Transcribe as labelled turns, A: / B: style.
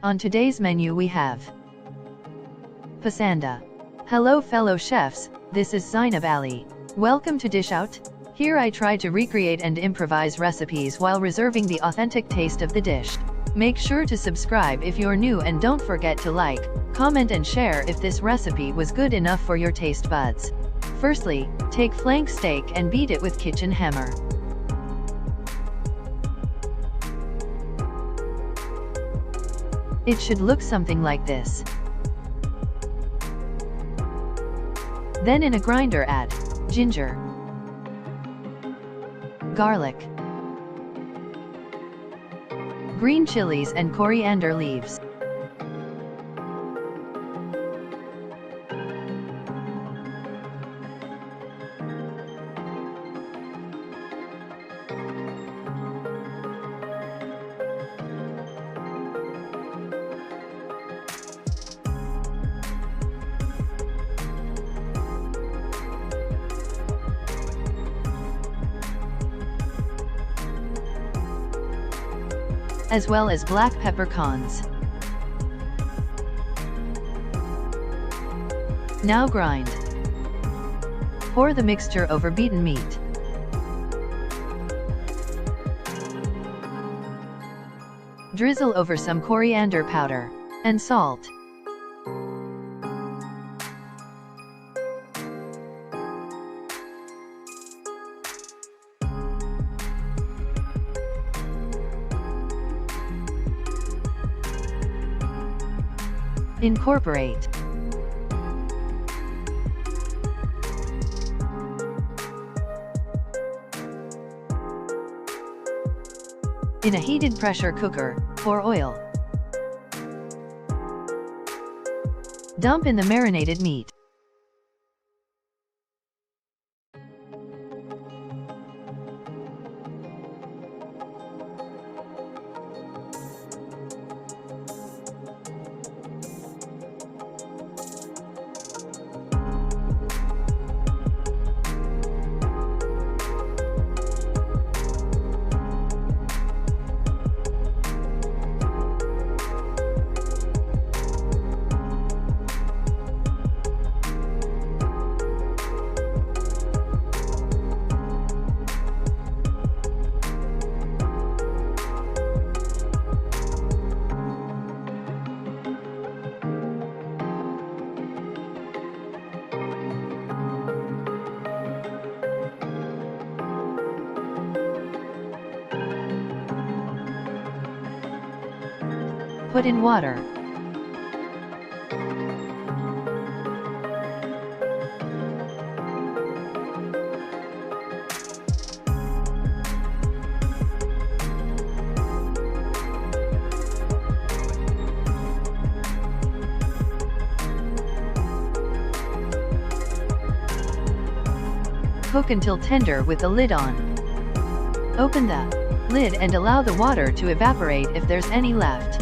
A: On today's menu we have Pasanda. Hello fellow chefs, this is Zainab Ali. Welcome to Dish Out. Here I try to recreate and improvise recipes while reserving the authentic taste of the dish. Make sure to subscribe if you're new and don't forget to like, comment and share if this recipe was good enough for your taste buds. Firstly, take flank steak and beat it with kitchen hammer. It should look something like this. Then in a grinder add ginger, garlic, green chilies and coriander leaves. As well as black peppercons. Now grind. Pour the mixture over beaten meat. Drizzle over some coriander powder and salt. Incorporate. In a heated pressure cooker, pour oil. Dump in the marinated meat. Put in water. Cook until tender with the lid on. Open the lid and allow the water to evaporate if there's any left.